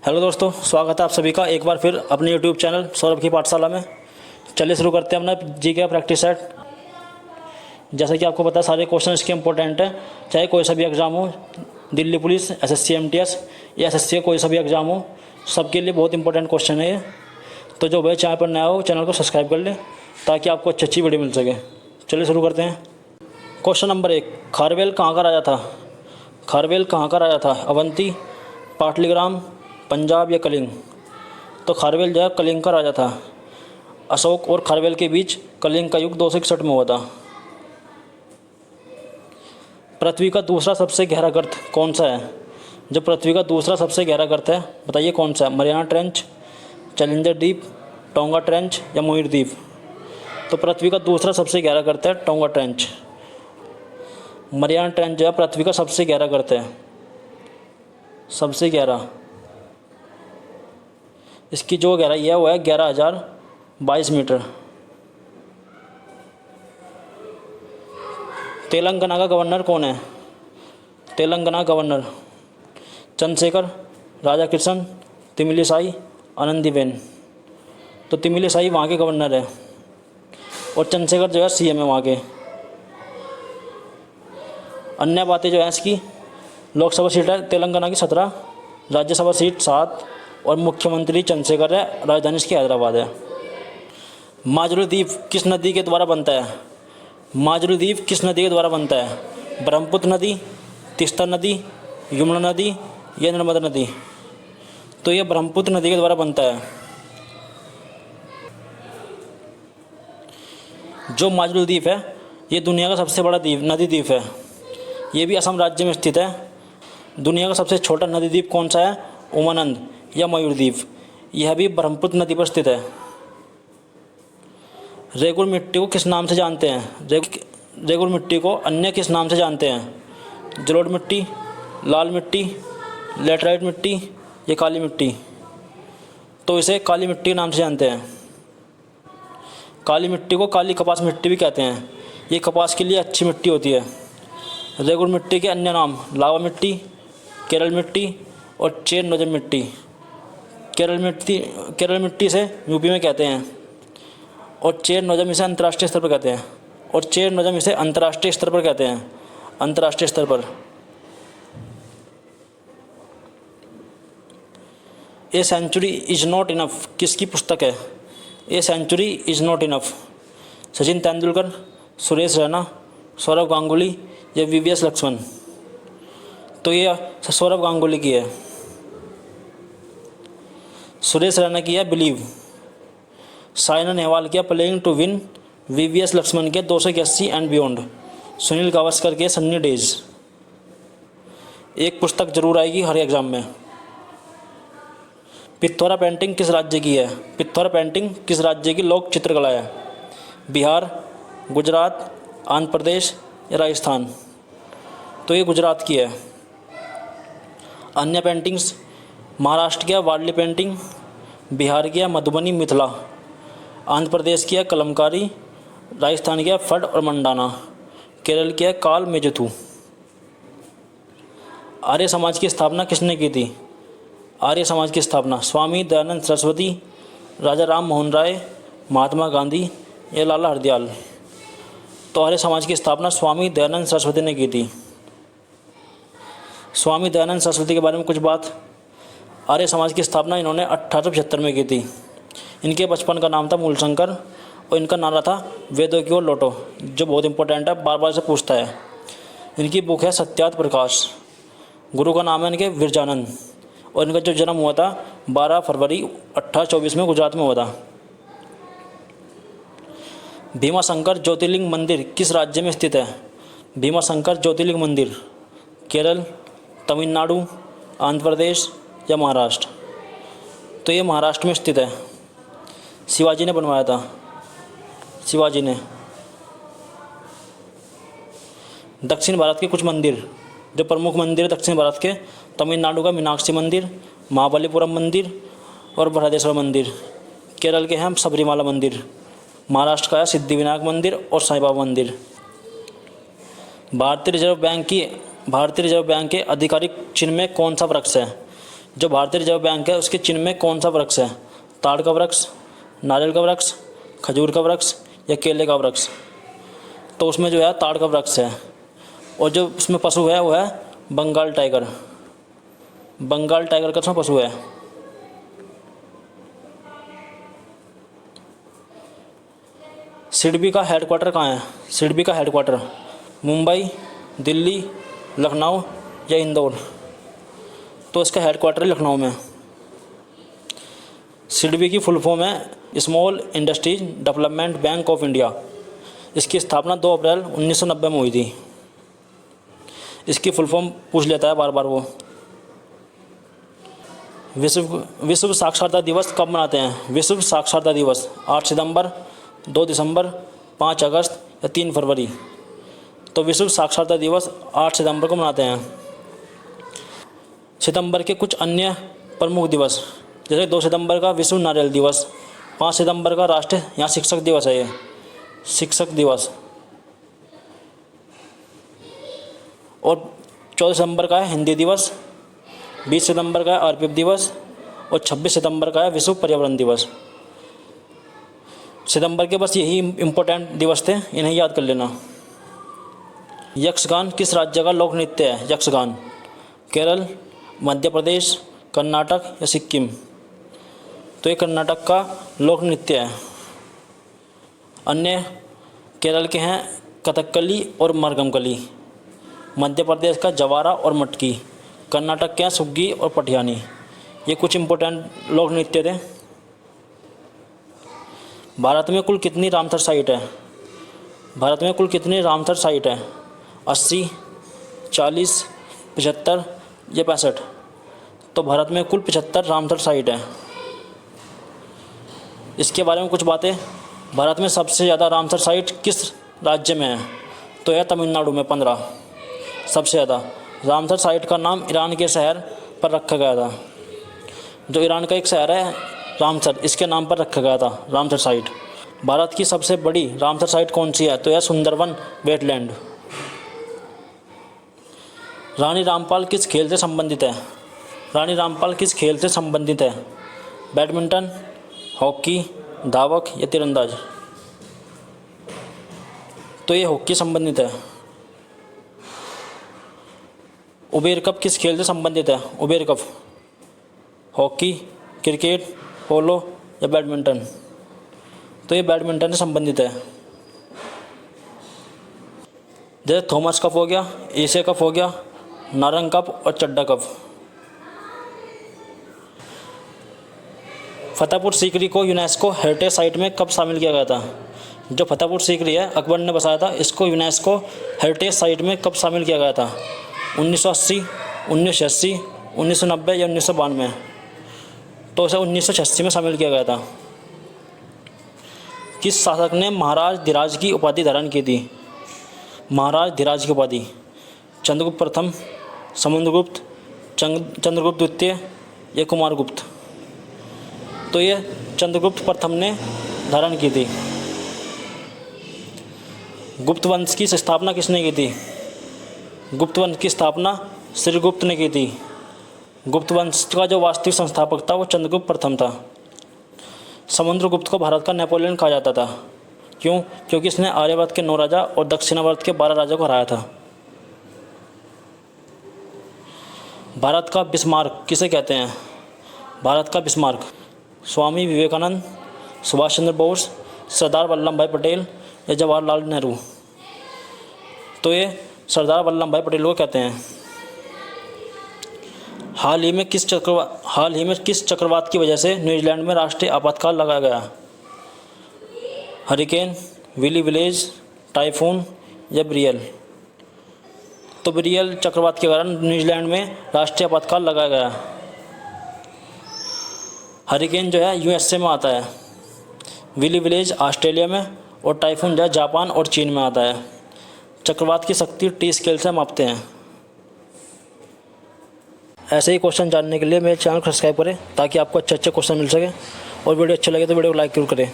Hello दोस्तों, स्वागत है आप सभी का एक बार फिर अपने यूट्यूब चैनल सौरभ की पाठशाला में। चलिए शुरू करते हैं अपना जीके प्रैक्टिस सेट। जैसे कि आपको पता है सारे क्वेश्चन इसके इंपॉर्टेंट हैं, चाहे कोई सा भी एग्जाम हो, दिल्ली पुलिस, एसएससी एमटीएस या एसएससी कोई सा भी एग्जाम हो, सबके लिए बहुत इंपॉर्टेंट क्वेश्चन है ये। तो जो भाई चैनल पर नया हो चैनल को सब्सक्राइब कर ले ताकि आपको अच्छी अच्छी वीडियो मिल सके। चलिए शुरू करते हैं। क्वेश्चन नंबर 1, खारवेल कहाँ का राजा था? खारवेल कहाँ का राजा था? अवंती, पाटलिग्राम, पंजाब या कलिंग? तो खारवेल जो है कलिंग का राजा था। अशोक और खारवेल के बीच कलिंग का युग 261 में हुआ था। पृथ्वी का दूसरा सबसे गहरा गर्त कौन सा है? जो पृथ्वी का दूसरा सबसे गहरा गर्त है बताइए कौन सा है? मरियाना ट्रेंच, चैलेंजर द्वीप, टोंगा ट्रेंच या मोहिर द्वीप? तो पृथ्वी का दूसरा सबसे गहरा गर्त है टोंगा ट्रेंच। मरियाना ट्रेंच जो है पृथ्वी का सबसे गहरा गर्त है, सबसे गहरा। इसकी जो गहराई है वो है 11,022 मीटर। तेलंगाना का गवर्नर कौन है? तेलंगाना गवर्नर चंद्रशेखर, राजा किशन, तमिलिसाई, आनंदीबेन? तो तमिलिसाई वहाँ के गवर्नर है और चंद्रशेखर जो है सीएम है वहाँ के। अन्य बातें जो है इसकी, लोकसभा सीट है तेलंगाना की 17, राज्यसभा सीट 7 और मुख्यमंत्री चंद्रशेखर है, राजधानी इसकी हैदराबाद है। माजुली द्वीप किस नदी के द्वारा बनता है? माजुली द्वीप किस नदी के द्वारा बनता है? ब्रह्मपुत्र नदी, तीस्ता नदी, यमुना नदी या नर्मदा नदी? तो ये ब्रह्मपुत्र नदी के द्वारा बनता है। जो माजुली द्वीप है ये दुनिया का सबसे बड़ा द्वीप नदी द्वीप है। ये भी असम राज्य में स्थित है। दुनिया का सबसे छोटा नदी द्वीप कौन सा है? उमानंद या मयूर द्वीप? यह भी ब्रह्मपुत्र नदी पर स्थित है। रेगुर मिट्टी को किस नाम से जानते हैं? रेगुर मिट्टी को अन्य किस नाम से जानते हैं? जलोढ़ मिट्टी, लाल मिट्टी, लेटराइट मिट्टी या काली मिट्टी? तो इसे काली मिट्टी के नाम से जानते हैं। काली मिट्टी को काली कपास मिट्टी भी कहते हैं। ये कपास के लिए अच्छी मिट्टी होती है। रेगुर मिट्टी के अन्य नाम लावा मिट्टी, केरल मिट्टी और चेर नोजम मिट्टी। केरल मिट्टी से यूपी में कहते हैं और चेर नोजम इसे अंतर्राष्ट्रीय स्तर पर कहते हैं। अंतर्राष्ट्रीय स्तर पर। A century is not enough किसकी पुस्तक है? A century is not enough Sachin Tendulkar, Suresh Raina, Sourav Ganguly या वीवीएस लक्ष्मण? तो ये सौरव गांगुली की है। सुरेश रैना की है बिलीव। साइना नेहवाल किया playing to win. VVS Laxman के 281 एंड बियॉन्ड। सुनील गावस्कर के सन्नी डेज। एक पुस्तक जरूर आएगी हर एग्जाम में। पिथौरा पेंटिंग किस राज्य की है? पिथौरा पेंटिंग किस राज्य की लोक चित्रकला है? बिहार, गुजरात, आंध्र प्रदेश या राजस्थान? तो ये गुजरात की है। अन्य पेंटिंग्स महाराष्ट्र की है वारली पेंटिंग, बिहार की है मधुबनी मिथिला, आंध्र प्रदेश की है कलमकारी, राजस्थान की है फड और मंडाना, केरल की है काल मेजुथु। आर्य समाज की स्थापना किसने की थी? आर्य समाज की स्थापना स्वामी दयानंद सरस्वती, राजा राम मोहन राय, महात्मा गांधी या लाला हरदयाल? तो आर्य समाज की स्थापना स्वामी दयानंद सरस्वती ने की थी। स्वामी दयानंद सरस्वती के बारे में कुछ बात। आर्य समाज की स्थापना इन्होंने 1875 में की थी। इनके बचपन का नाम था मूलशंकर और इनका नारा था वेदों की ओर लौटो, जो बहुत इंपॉर्टेंट है, बार बार से पूछता है। इनकी बुक है सत्यार्थ प्रकाश। गुरु का नाम है इनके विरजानंद और इनका जो जन्म हुआ था 12 फरवरी 1824 में गुजरात में हुआ था। भीमाशंकर ज्योतिर्लिंग मंदिर किस राज्य में स्थित है? भीमाशंकर ज्योतिर्लिंग मंदिर केरल, तमिलनाडु, आंध्र प्रदेश या महाराष्ट्र? तो ये महाराष्ट्र में स्थित है। शिवाजी ने बनवाया था। शिवाजी ने। दक्षिण भारत के कुछ मंदिर, जो प्रमुख मंदिर है दक्षिण भारत के, तमिलनाडु का मीनाक्षी मंदिर, महाबलीपुरम मंदिर और बृहदेश्वर मंदिर। केरल के हैं सबरीमाला मंदिर। महाराष्ट्र का है सिद्धिविनायक मंदिर और साईं बाबा मंदिर। भारतीय रिजर्व बैंक के आधिकारिक चिन्ह में कौन सा वृक्ष है? जो भारतीय रिजर्व बैंक है उसके चिन्ह में कौन सा वृक्ष है? ताड़ का वृक्ष, नारियल का वृक्ष, खजूर का वृक्ष या केले का वृक्ष? तो उसमें जो है ताड़ का वृक्ष है। और जो उसमें पशु है वो है बंगाल टाइगर। बंगाल टाइगर का उसमें पशु है। सिडबी का हेडक्वार्टर कहाँ है? सिडबी का हेडक्वार्टर मुंबई, दिल्ली, लखनऊ या इंदौर? तो इसका हेडक्वार्टर लखनऊ में। सिडबी की फुल फॉर्म है small industries development bank of India. इसकी स्थापना 2 अप्रैल 1990 में हुई थी। इसकी फुल फॉर्म पूछ लेता है बार बार वो। विश्व साक्षरता दिवस कब मनाते हैं? विश्व साक्षरता दिवस 8 सितंबर, 2 दिसंबर, 5 अगस्त या 3 फरवरी? तो विश्व साक्षरता दिवस 8 सितंबर को मनाते हैं। सितंबर के कुछ अन्य प्रमुख दिवस, जैसे 2 सितंबर का विश्व नारियल दिवस, 5 सितंबर का राष्ट्रीय यहाँ शिक्षक दिवस है, ये शिक्षक दिवस, और 14 सितंबर का है हिंदी दिवस, 20 सितंबर का है आरपीएफ दिवस और 26 सितंबर का है विश्व पर्यावरण दिवस। सितंबर के बस यही इम्पोर्टेंट दिवस थे, इन्हें याद कर लेना। यक्षगान किस राज्य का लोक नृत्य है? यक्षगान केरल, मध्य प्रदेश, कर्नाटक या सिक्किम? तो ये कर्नाटक का लोक नृत्य है। अन्य केरल के हैं कथकली और मरगमकली, मध्य प्रदेश का जवारा और मटकी, कर्नाटक के हैं सुग्गी और पटियानी। ये कुछ इम्पोर्टेंट लोक नृत्य थे। भारत में कुल कितनी रामसर साइट है? भारत में कुल कितनी रामसर साइट है? 80, 40, 75 या 65? तो भारत में कुल 75 रामसर साइट है। इसके बारे में कुछ बातें, भारत में सबसे ज़्यादा रामसर साइट किस राज्य में है? तो यह तमिलनाडु में 15 सबसे ज़्यादा। रामसर साइट का नाम ईरान के शहर पर रखा गया था। जो ईरान का एक शहर है रामसर, इसके नाम पर रखा गया था रामसर साइट। भारत की सबसे बड़ी रामसर साइट कौन सी है? तो यह सुंदरवन वेटलैंड। रानी रामपाल किस खेल से संबंधित है? रानी रामपाल किस खेल से संबंधित है? बैडमिंटन, हॉकी, धावक या तीरंदाज? तो ये हॉकी संबंधित है। उबेर कप किस खेल से संबंधित है? उबेर कप हॉकी, क्रिकेट, पोलो या बैडमिंटन? तो ये बैडमिंटन से संबंधित है। जैसे थॉमस कप हो गया, एशिया कप हो गया, नारंग कप और चड्डा कप। फतेहपुर सीकरी को यूनेस्को हेरिटेज साइट में कब शामिल किया गया था? जो फतेहपुर सीकरी है अकबर ने बसाया था, इसको यूनेस्को हेरिटेज साइट में कब शामिल किया गया था? 1980, 1986, 1990 या 1992? तो इसे 1986 में शामिल किया गया था। किस शासक ने महाराज धीराज की उपाधि धारण की थी? महाराज धीराज की उपाधि चंद्रगुप्त प्रथम, समुद्रगुप्त, चंद्रगुप्त द्वितीय या कुमारगुप्त? तो ये चंद्रगुप्त प्रथम ने धारण की थी। गुप्त वंश की स्थापना किसने की थी? गुप्त वंश की स्थापना श्रीगुप्त ने की थी। गुप्त वंश का जो वास्तविक संस्थापक था वो चंद्रगुप्त प्रथम था। समुद्रगुप्त को भारत का नेपोलियन कहा जाता था। क्यों? क्योंकि इसने आर्यावर्त के 9 राजा और दक्षिणावर्त के 12 राजा को हराया था। भारत का बिस्मार्क किसे कहते हैं? भारत का बिस्मार्क स्वामी विवेकानंद, सुभाष चंद्र बोस, सरदार वल्लभ भाई पटेल या जवाहरलाल नेहरू? तो ये सरदार वल्लभ भाई पटेल को कहते हैं। हाल ही में किस चक्रवात की वजह से न्यूजीलैंड में राष्ट्रीय आपातकाल लगाया गया? हरिकेन, विली विलेज, टाइफून या ब्रियल? तो ब्रियल चक्रवात के कारण न्यूजीलैंड में राष्ट्रीय आपातकाल लगाया गया। हरिकेन जो है यूएसए में आता है, विली विलेज ऑस्ट्रेलिया में और टाइफून जो है जापान और चीन में आता है। चक्रवात की शक्ति टी स्केल से मापते हैं। ऐसे ही क्वेश्चन जानने के लिए मेरे चैनल को सब्सक्राइब करें ताकि आपको अच्छे क्वेश्चन मिल सके, और वीडियो अच्छा लगे तो वीडियो को लाइक जरूर करें।